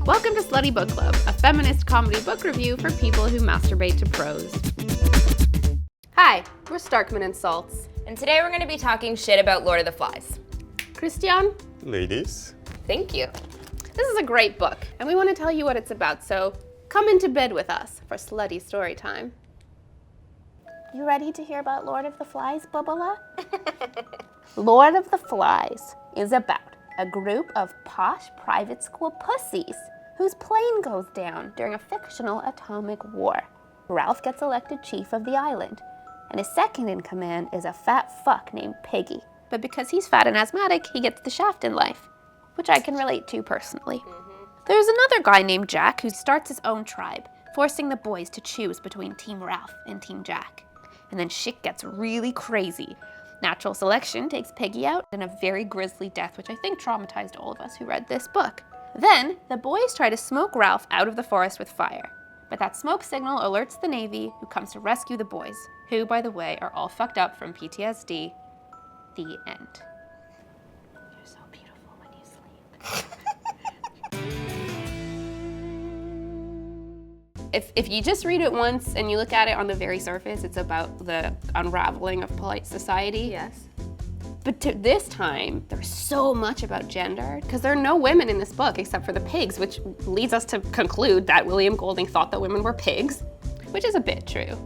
Welcome to Slutty Book Club, a feminist comedy book review for people who masturbate to prose. Hi, we're Starkman and Saltz. And today we're going to be talking shit about Lord of the Flies. Christian? Ladies. Thank you. This is a great book, and we want to tell you what it's about, so come into bed with us for slutty story time. You ready to hear about Lord of the Flies, Bubala? Lord of the Flies is about a group of posh private school pussies whose plane goes down during a fictional atomic war. Ralph gets elected chief of the island, and his second in command is a fat fuck named Piggy. But because he's fat and asthmatic, he gets the shaft in life, which I can relate to personally. There's another guy named Jack who starts his own tribe, forcing the boys to choose between Team Ralph and Team Jack. And then shit gets really crazy. Natural selection takes Piggy out in a very grisly death, which I think traumatized all of us who read this book. Then, the boys try to smoke Ralph out of the forest with fire. But that smoke signal alerts the Navy, who comes to rescue the boys, who, by the way, are all fucked up from PTSD. The end. You're so beautiful when you sleep. If you just read it once and you look at it on the very surface, it's about the unraveling of polite society. Yes. But this time, there's so much about gender, because there are no women in this book except for the pigs, which leads us to conclude that William Golding thought that women were pigs, which is a bit true.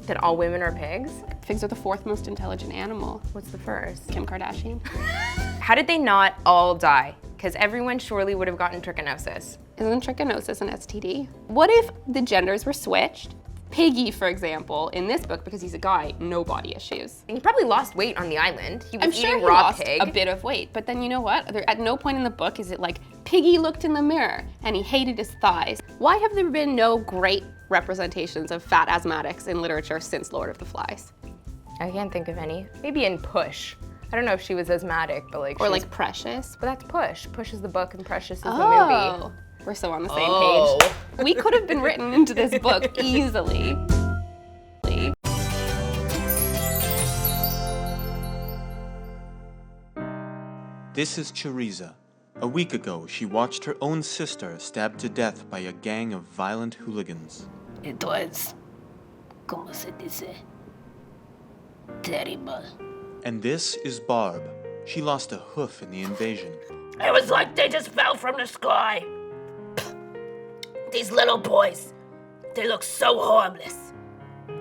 That all women are pigs? Pigs are the fourth most intelligent animal. What's the first? Kim Kardashian. How did they not all die? Because everyone surely would have gotten trichinosis. Isn't trichinosis an STD? What if the genders were switched? Piggy, for example, in this book, because he's a guy, no body issues. And he probably lost weight on the island. He was I'm sure eating he raw lost pig. a bit of weight, but then you know what? At no point in the book is it like, Piggy looked in the mirror and he hated his thighs. Why have there been no great representations of fat asthmatics in literature since Lord of the Flies? I can't think of any. Maybe in Push. I don't know if she was asthmatic, but like Or like Precious. But that's Push. Push is the book and Precious is the Oh, movie. we're so on the same page. We could have been written into this book easily. This is Teresa. A week ago, she watched her own sister stabbed to death by a gang of violent hooligans. It was, como se dice, terrible. And this is Barb. She lost a hoof in the invasion. It was like they just fell from the sky. These little boys, they look so harmless.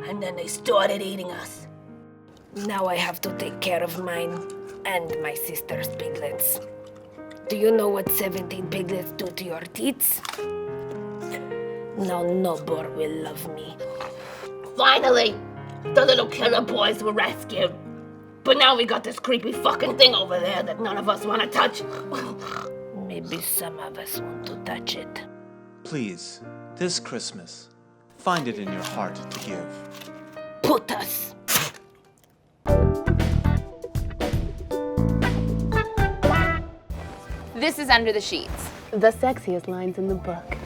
And then they started eating us. Now I have to take care of mine and my sister's piglets. Do you know what 17 piglets do to your teats? Now no more will love me. Finally, the little killer boys were rescued. But now we got this creepy fucking thing over there that none of us want to touch. Maybe some of us want to touch it. Please, this Christmas, find it in your heart to give. Put us. This is Under the Sheets. The sexiest lines in the book.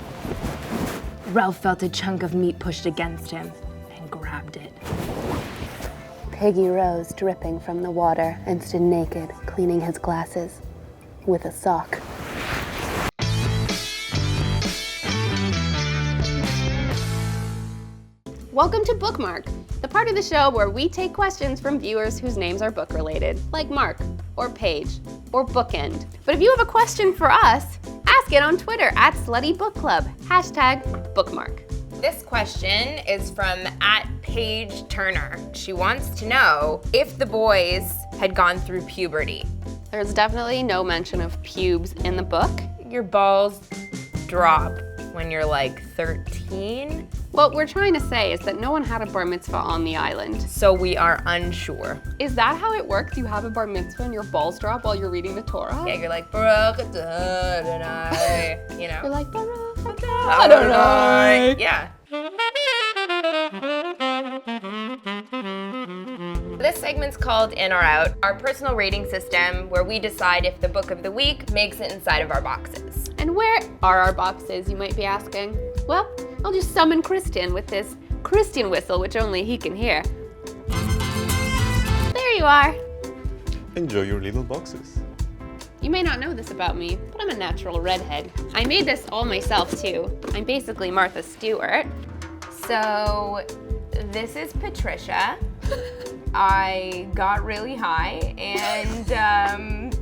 Ralph felt a chunk of meat pushed against him and grabbed it. Piggy rose, dripping from the water, and stood naked, cleaning his glasses with a sock. Welcome to Bookmark, the part of the show where we take questions from viewers whose names are book-related, like Mark, or Paige, or Bookend. But if you have a question for us, ask it on Twitter at Slutty Book Club, #bookmark. This question is from @Paige Turner. She wants to know if the boys had gone through puberty. There's definitely no mention of pubes in the book. Your balls drop when you're like 13, What we're trying to say is that no one had a bar mitzvah on the island. so we are unsure. Is that how it works? You have a bar mitzvah and your balls drop while you're reading the Torah? Yeah, you're like, Baruch Adonai, you know. You're like, Baruch Adonai. Yeah. This segment's called In or Out, our personal rating system where we decide if the book of the week makes it inside of our boxes. And where are our boxes, you might be asking? Well, I'll just summon Christian with this Christian whistle, which only he can hear. There you are. Enjoy your little boxes. You may not know this about me, but I'm a natural redhead. I made this all myself too. I'm basically Martha Stewart. So this is Patricia. I got really high and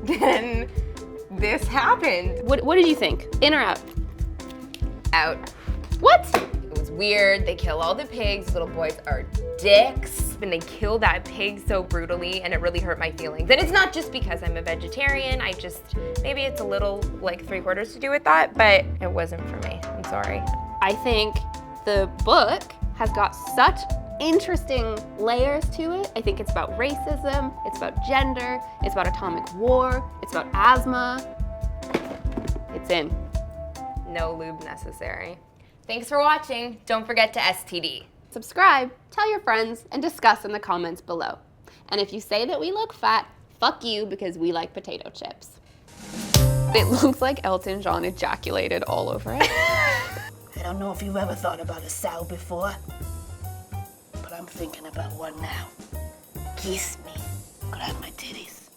then this happened. What did you think? In or out? Out. What? It was weird. They kill all the pigs. Little boys are dicks. And they kill that pig so brutally and it really hurt my feelings. And it's not just because I'm a vegetarian. Maybe it's a little like 3/4 to do with that, but it wasn't for me. I'm sorry. I think the book has got such interesting layers to it. I think it's about racism, it's about gender, it's about atomic war, it's about asthma. It's in. No lube necessary. Thanks for watching. Don't forget to STD. Subscribe, tell your friends, and discuss in the comments below. And if you say that we look fat, fuck you because we like potato chips. It looks like Elton John ejaculated all over it. I don't know if you've ever thought about a sow before, but I'm thinking about one now. Kiss me. Grab my titties.